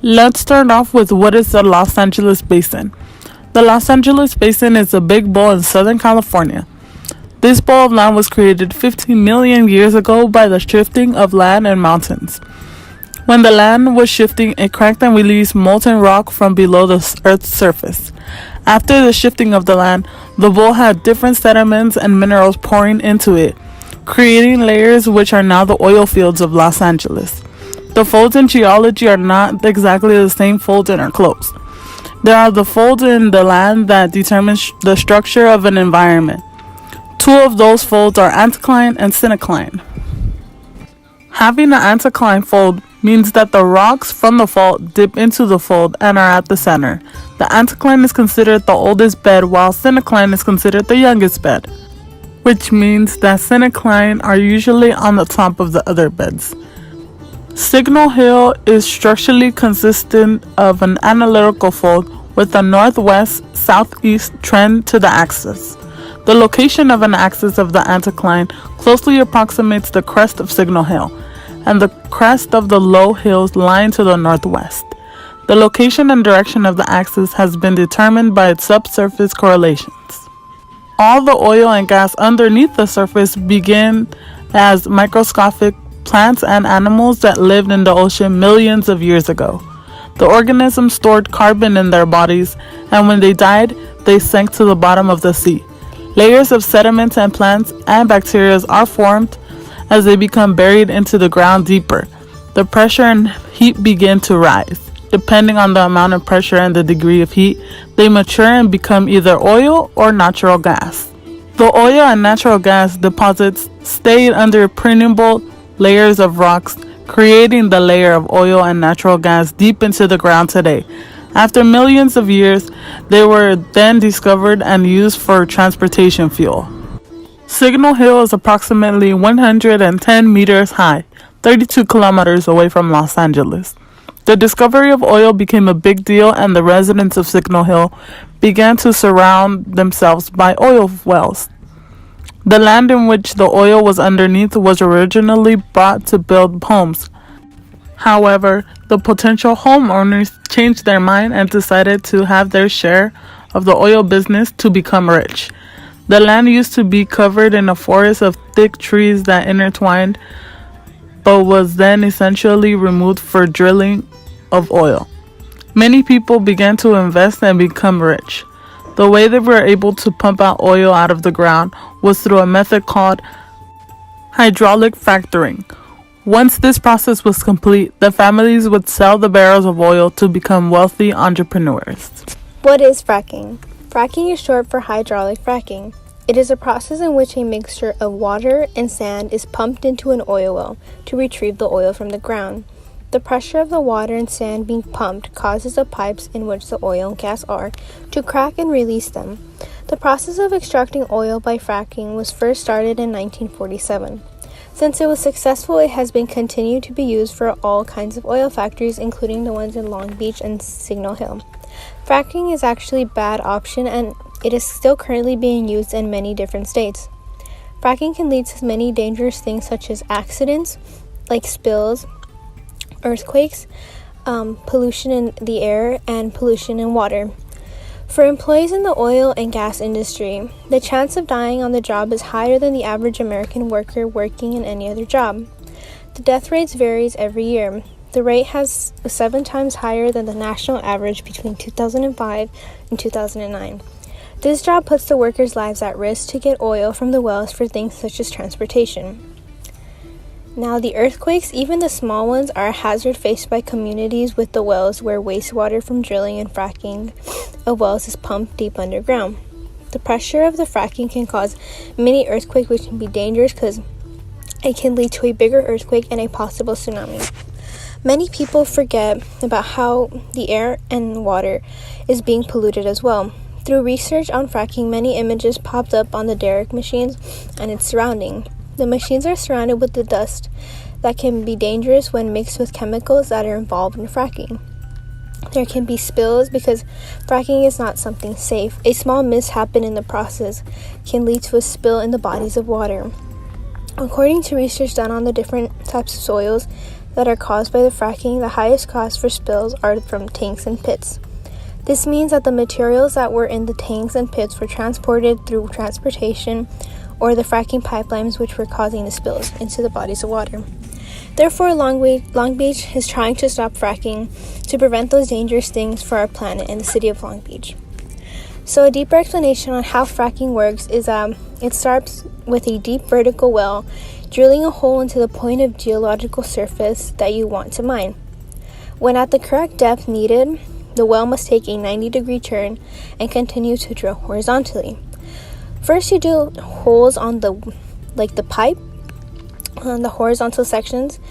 Let's start off with what is the Los Angeles Basin. The Los Angeles Basin is a big bowl in Southern California. This bowl of land was created 15 million years ago by the shifting of land and mountains. When the land was shifting, it cracked and released molten rock from below the Earth's surface. After the shifting of the land, the bowl had different sediments and minerals pouring into it, creating layers which are now the oil fields of Los Angeles. The folds in geology are not exactly the same folds in our clothes. There are the folds in the land that determine the structure of an environment. Two of those folds are anticline and syncline. Having an anticline fold means that the rocks from the fault dip into the fold and are at the center. The anticline is considered the oldest bed, while syncline is considered the youngest bed, which means that syncline are usually on the top of the other beds. Signal Hill is structurally consistent of an analytical fold with a northwest-southeast trend to the axis. The location of an axis of the anticline closely approximates the crest of Signal Hill, and the crest of the low hills lying to the northwest. The location and direction of the axis has been determined by its subsurface correlations. All the oil and gas underneath the surface began as microscopic plants and animals that lived in the ocean millions of years ago. The organisms stored carbon in their bodies, and when they died, they sank to the bottom of the sea. Layers of sediments and plants and bacteria are formed as they become buried into the ground deeper. The pressure and heat begin to rise. Depending on the amount of pressure and the degree of heat, they mature and become either oil or natural gas. The oil and natural gas deposits stayed under permeable layers of rocks, creating the layer of oil and natural gas deep into the ground today. After millions of years, they were then discovered and used for transportation fuel. Signal Hill is approximately 110 meters high, 32 kilometers away from Los Angeles. The discovery of oil became a big deal, and the residents of Signal Hill began to surround themselves by oil wells. The land in which the oil was underneath was originally bought to build homes. However, the potential homeowners changed their mind and decided to have their share of the oil business to become rich. The land used to be covered in a forest of thick trees that intertwined, but was then essentially removed for drilling of oil. Many people began to invest and become rich. The way they were able to pump out oil out of the ground was through a method called hydraulic fracturing. Once this process was complete, the families would sell the barrels of oil to become wealthy entrepreneurs. What is fracking? Fracking is short for hydraulic fracking. It is a process in which a mixture of water and sand is pumped into an oil well to retrieve the oil from the ground. The pressure of the water and sand being pumped causes the pipes in which the oil and gas are to crack and release them. The process of extracting oil by fracking was first started in 1947. Since it was successful, it has been continued to be used for all kinds of oil factories, including the ones in Long Beach and Signal Hill. Fracking is actually a bad option, and it is still currently being used in many different states. Fracking can lead to many dangerous things such as accidents, like spills, earthquakes, pollution in the air, and pollution in water. For employees in the oil and gas industry, the chance of dying on the job is higher than the average American worker working in any other job. The death rates varies every year. The rate has 7 times higher than the national average between 2005 and 2009. This job puts the workers' lives at risk to get oil from the wells for things such as transportation. Now, the earthquakes, even the small ones, are a hazard faced by communities with the wells where wastewater from drilling and fracking of wells is pumped deep underground. The pressure of the fracking can cause mini earthquakes, which can be dangerous because it can lead to a bigger earthquake and a possible tsunami. Many people forget about how the air and water is being polluted as well. Through research on fracking, many images popped up on the derrick machines and its surrounding. The machines are surrounded with the dust that can be dangerous when mixed with chemicals that are involved in fracking. There can be spills because fracking is not something safe. A small mishap in the process can lead to a spill in the bodies of water. According to research done on the different types of soils, that are caused by the fracking, the highest cost for spills are from tanks and pits. This means that the materials that were in the tanks and pits were transported through transportation or the fracking pipelines which were causing the spills into the bodies of water. Therefore, Long Beach is trying to stop fracking to prevent those dangerous things for our planet and the city of Long Beach. So a deeper explanation on how fracking works is it starts with a deep vertical well, drilling a hole into the point of geological surface that you want to mine. When at the correct depth needed, the well must take a 90-degree turn and continue to drill horizontally. First, you drill holes on the pipe, on the horizontal sections,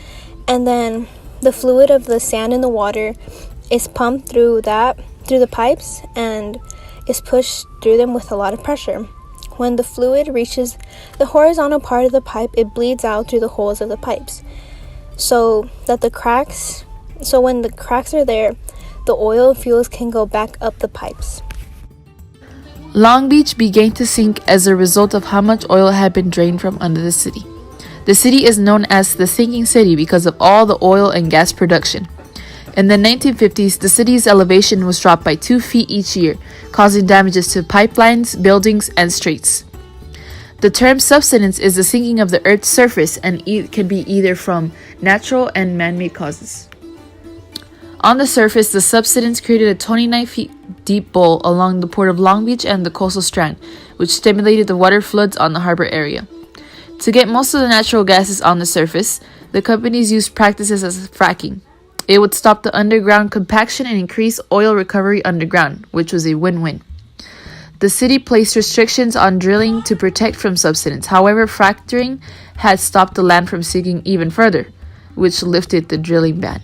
and then the fluid of the sand in the water is pumped through the pipes and is pushed through them with a lot of pressure. When the fluid reaches the horizontal part of the pipe, it bleeds out through the holes of the pipes. So when the cracks are there, the oil fuels can go back up the pipes. Long Beach began to sink as a result of how much oil had been drained from under the city. The city is known as the sinking city because of all the oil and gas production. In the 1950s, the city's elevation was dropped by 2 feet each year, causing damages to pipelines, buildings, and streets. The term subsidence is the sinking of the Earth's surface and can be either from natural and man-made causes. On the surface, the subsidence created a 29 feet deep bowl along the port of Long Beach and the coastal strand, which stimulated the water floods on the harbor area. To get most of the natural gases on the surface, the companies used practices as fracking. It would stop the underground compaction and increase oil recovery underground, which was a win-win. The city placed restrictions on drilling to protect from subsidence. However, fracturing had stopped the land from sinking even further, which lifted the drilling ban.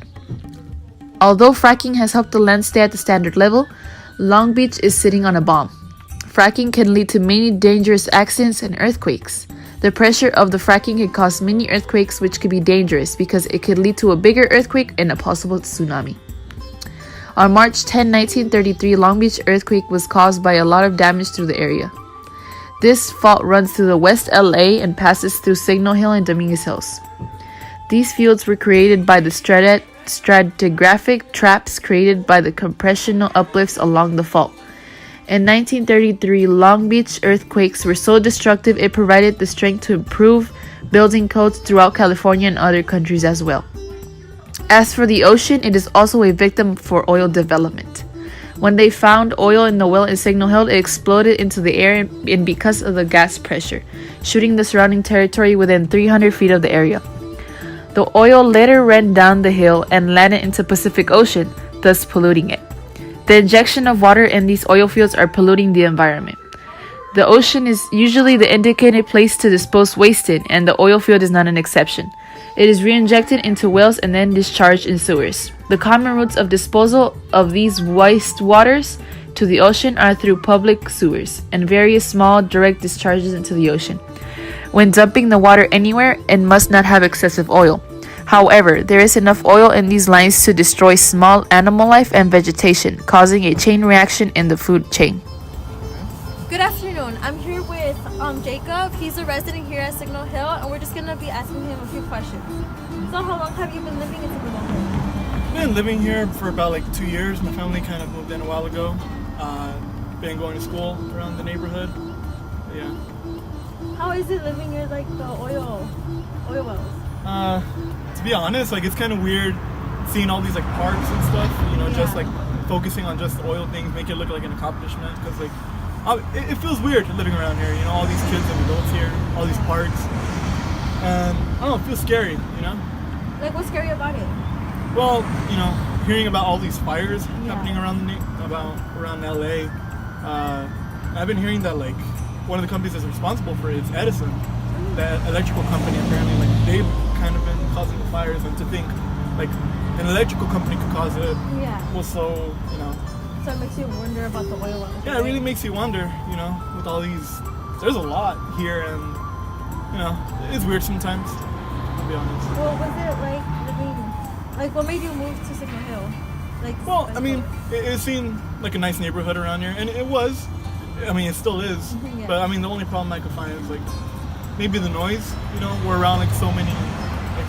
Although fracking has helped the land stay at the standard level, Long Beach is sitting on a bomb. Fracking can lead to many dangerous accidents and earthquakes. The pressure of the fracking can cause many earthquakes, which could be dangerous because it could lead to a bigger earthquake and a possible tsunami. On March 10, 1933, Long Beach earthquake was caused by a lot of damage through the area. This fault runs through the West LA and passes through Signal Hill and Dominguez Hills. These fields were created by the stratigraphic traps created by the compressional uplifts along the fault. In 1933, Long Beach earthquakes were so destructive it provided the strength to improve building codes throughout California and other countries as well. As for the ocean, it is also a victim for oil development. When they found oil in the well in Signal Hill, it exploded into the air and because of the gas pressure, shooting the surrounding territory within 300 feet of the area. The oil later ran down the hill and landed into Pacific Ocean, thus polluting it. The injection of water in these oil fields are polluting the environment. The ocean is usually the indicated place to dispose waste in, and the oil field is not an exception. It is re-injected into wells and then discharged in sewers. The common routes of disposal of these wastewaters to the ocean are through public sewers and various small direct discharges into the ocean. When dumping the water anywhere, it must not have excessive oil. However, there is enough oil in these lines to destroy small animal life and vegetation, causing a chain reaction in the food chain. Good afternoon. I'm here with Jacob. He's a resident here at Signal Hill, and we're just going to be asking him a few questions. So how long have you been living in Signal Hill? I've been living here for about 2 years. My family kind of moved in a while ago. Been going to school around the neighborhood. Yeah. How is it living near the oil wells? To be honest, it's kind of weird seeing all these parks and stuff, just focusing on just the oil things, make it look like an accomplishment, because it feels weird living around here, all these kids and adults here, all these parks, and I don't know, it feels scary, What's scary about it? Well, hearing about all these fires happening around LA, I've been hearing that one of the companies that's responsible for it is Edison, that electrical company. Apparently, they've kind of been causing the fires, and to think an electrical company could cause it. Yeah. Well, so So it makes you wonder about the oil wells. Yeah, it really makes you wonder. With all these, there's a lot here, and it's weird sometimes. I'll be honest. Well, was it living? What made you move to Signal Hill? It seemed like a nice neighborhood around here, and it was. It still is. Yeah. But the only problem I could find is maybe the noise. We're around so many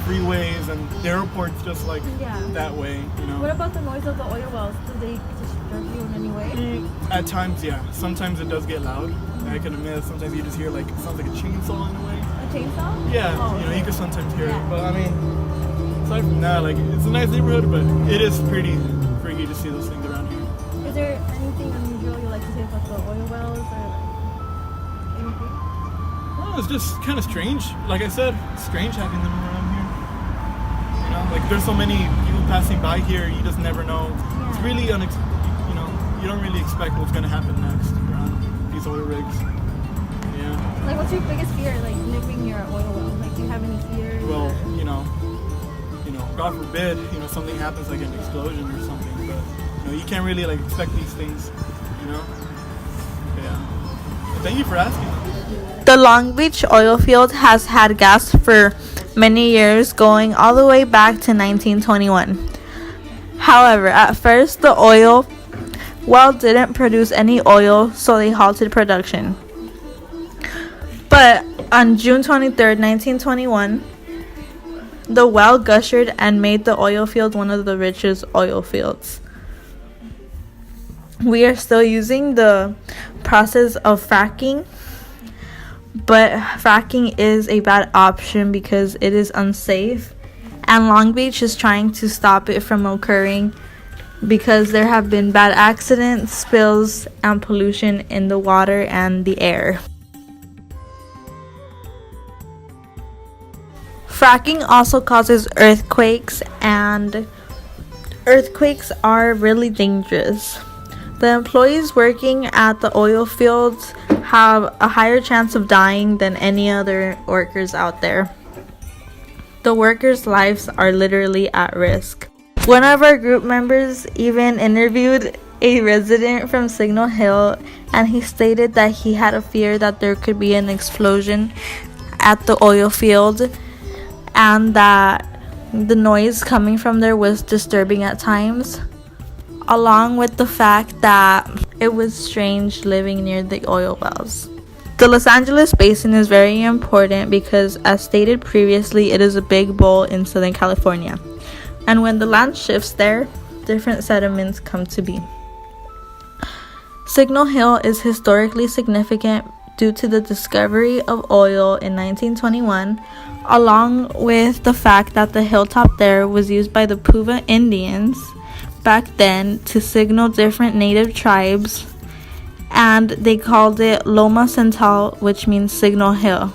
freeways and the airport's just like Yeah. that way, you know. What about the noise of the oil wells? Do they disturb you in any way? At times, yeah. Sometimes it does get loud. I can admit, sometimes you just hear like, it sounds like a chainsaw in a way. A chainsaw? Yeah, Oh, you know, okay. you can sometimes hear Yeah. it. But I mean, aside from that, like, it's a nice neighborhood, but it is pretty freaky to see those things around here. Is there anything unusual you like to say about the oil wells or like anything? Well, it's just kind of strange. Like I said, it's strange having them around here. You know, like there's so many people passing by here, you just never know. It's Yeah. really you know, you don't really expect what's gonna happen next around these oil rigs. Yeah. Like, what's your biggest fear, like, living near an oil well? Like, do you have any fears? Well, or- you know, God forbid, you know, something happens like an explosion or something, but you know, you can't really like expect these things, you know. Yeah. But thank you for asking. The Long Beach oil field has had gas for many years, going all the way back to 1921. However, at first the oil well didn't produce any oil, so they halted production. But on June 23rd, 1921, the well gushered and made the oil field one of the richest oil fields. We are still using the process of fracking, but fracking is a bad option because it is unsafe, and Long Beach is trying to stop it from occurring because there have been bad accidents, spills, and pollution in the water and the air. Fracking also causes earthquakes, and earthquakes are really dangerous. The employees working at the oil fields have a higher chance of dying than any other workers out there. The workers' lives are literally at risk. One of our group members even interviewed a resident from Signal Hill, and he stated that he had a fear that there could be an explosion at the oil field and that the noise coming from there was disturbing at times, along with the fact that it was strange living near the oil wells. The Los Angeles Basin is very important because, as stated previously, it is a big bowl in Southern California. And when the land shifts there, different sediments come to be. Signal Hill is historically significant due to the discovery of oil in 1921, along with the fact that the hilltop there was used by the Puva Indians back then to signal different native tribes, and they called it Loma Central, which means Signal Hill.